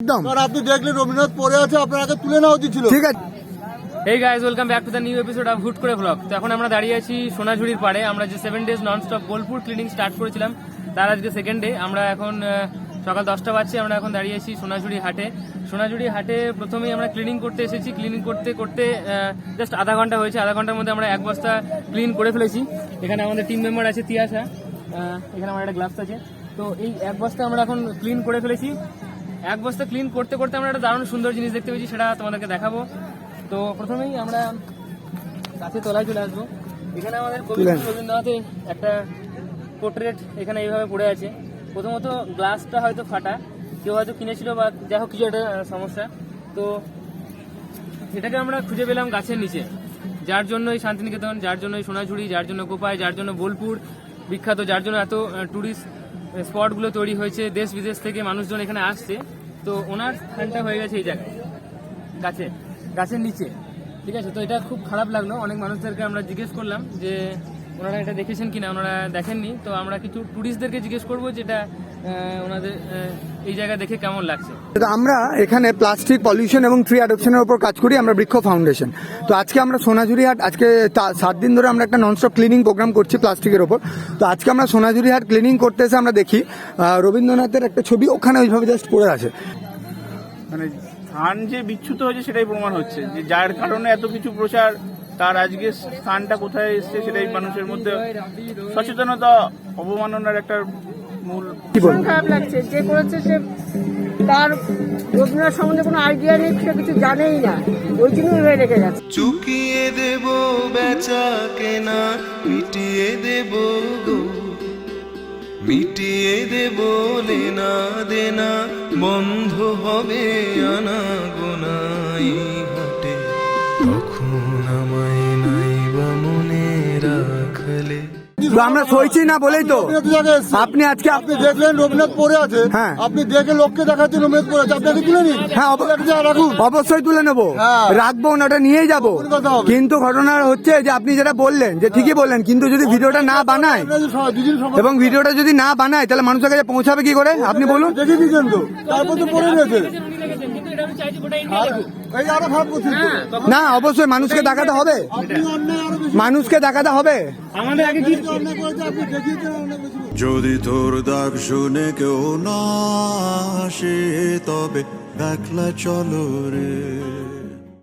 একদম কারণ আপনি দেখলেন রবীন্দ্রনাথ পড়ে আছে, আপনার আগে তুলে নেওয়া উচিত ছিল। ঠিক আছে। Hey guys, welcome back to the new episode of হুট করে ব্লগ। তো এখন আমরা দাঁড়িয়ে আছি সোনাঝুরির পাড়ে। আমরা যে 7 days non stop Bolpur cleaning start করেছিলাম তার আজকে সেকেন্ড ডে। আমরা এখন সকাল 10টা বাজছে, আমরা এখন দাঁড়িয়ে আছি সোনাঝুরি হাটে। সোনাঝুরি হাটে প্রথমেই আমরা ক্লিনিং করতে এসেছি। ক্লিনিং করতে করতে জাস্ট আধা ঘন্টা হয়েছে। আধা ঘন্টার মধ্যে আমরা এক বস্তা ক্লিন করে ফেলেছি। এখানে আমাদের টিম মেম্বার আছে তিয়াশা, এখানে আমার একটা গ্লাভস আছে। তো এই এক বস্তা আমরা এখন ক্লিন করে ফেলেছি। এক বস্তা ক্লিন করতে করতে আমরা একটা দারুণ সুন্দর জিনিস দেখতে পেয়েছি, সেটা তোমাদেরকে দেখাবো। তো প্রথমেই আমরা কাছে তলায় চলে আসবো। এখানে আমাদের কবি রবীন্দ্রনাথের একটা পোর্ট্রেট এখানে এইভাবে পড়ে আছে। প্রথমত গ্লাসটা হয়তো ফাটা, কেউ হয়তো কিনেছিল বা যাই হোক কিছু একটা সমস্যা। তো এটাকে আমরা খুঁজে পেলাম গাছের নিচে, যার জন্য এই শান্তিনিকেতন, যার জন্য এই সোনাঝুরি, যার জন্য কোপাই, যার জন্য বোলপুর বিখ্যাত, যার জন্য এত ট্যুরিস্ট স্পটগুলো তৈরি হয়েছে, দেশ বিদেশ থেকে মানুষজন এখানে আসছে। তো ওনার স্থানটা হয়ে গেছে এই জায়গায়, গাছের নিচে। ঠিক আছে, তো এটা খুব খারাপ লাগলো। অনেক মানুষদেরকে আমরা জিজ্ঞেস করলাম যে ওনারা এটা দেখেছেন কিনা, ওনারা দেখেননি। তো আমরা কিছু ট্যুরিস্টদেরকে জিজ্ঞেস করবো যেটা ওনাদের এই জায়গা দেখে কেমন লাগছে। আমরা এখানে প্লাস্টিক পলিউশন এবং ট্রি অ্যাডপশনের উপর কাজ করি, আমরা বৃক্ষ ফাউন্ডেশন। তো আজকে আমরা সোনাঝুরি হাট, আজকে 7 দিন ধরে আমরা একটা ননস্টপ ক্লিনিং প্রোগ্রাম করছি প্লাস্টিকের ওপর। তো আজকে আমরা সোনাঝুরি হাট ক্লিনিং করতে এসে আমরা দেখি রবীন্দ্রনাথের একটা ছবি ওখানে ওইভাবে জাস্ট পড়ে আছে। মানে স্থান যে বিচ্যুত হয়েছে সেটাই প্রমাণ হচ্ছে যে যার কারণে এত কিছু প্রচার, তার আজকে স্থানটা কোথায় এসছে সেটাই মানুষের মধ্যে সচেতনতা অবমাননার একটা মূল। খারাপ লাগছে, যে করেছে সে তার রবীন্দ্রনাথ সম্বন্ধে কোনো আইডিয়া নেই, সে কিছু জানেই না, ওই জন্যই হয়ে রেখে গেছে। চুকিয়ে দেব বেচা কেনা, মিটিয়ে দেব গো, মিটিয়ে দেব লেনা দেনা, বন্ধ হবে আনা গোনাই হাটে, তখন আমায় নাইবা মনে রাখলে। তো আমরা সইছি না বলেই তো আপনি আজকে আপনি দেখলেন রবীন্দ্রনাথ পড়ে আছে, হ্যাঁ। আপনি দেখে লোককে দেখাচ্ছেন রবীন্দ্রনাথ পড়ে আছে, আপনাকে তুলে নিন। হ্যাঁ, রাখুন, অবশ্যই তুলে নেবো, হ্যাঁ। রাখবো না, ওটা নিয়েই যাবো। কথা হবে। কিন্তু ঘটনা হচ্ছে যে আপনি যেটা বললেন যে ঠিকই বললেন, কিন্তু যদি ভিডিওটা না বানায় এবং ভিডিওটা যদি না বানায় তাহলে মানুষের কাছে পৌঁছাবে কি করে আপনি বলুন। দেখে দিচ্ছেন তো, তারপর তো পড়ে রয়েছে। কিন্তু এটা আমি চাইছি গোটা ইন্ডিয়া দেখুক। এই আরো খারাপ করছেন তো। না, অবশ্যই মানুষকে দেখাতে হবে, আপনি অন্যায় আরো বেশি, মানুষকে দেখাতে হবে। আমাদের আগে কি অন্যায় করেছে, আপনি দেখিয়েছেন অনেক বেশি। যদি তোর ডাক শুনে কেউ না আসে, তবে একলা চলো রে।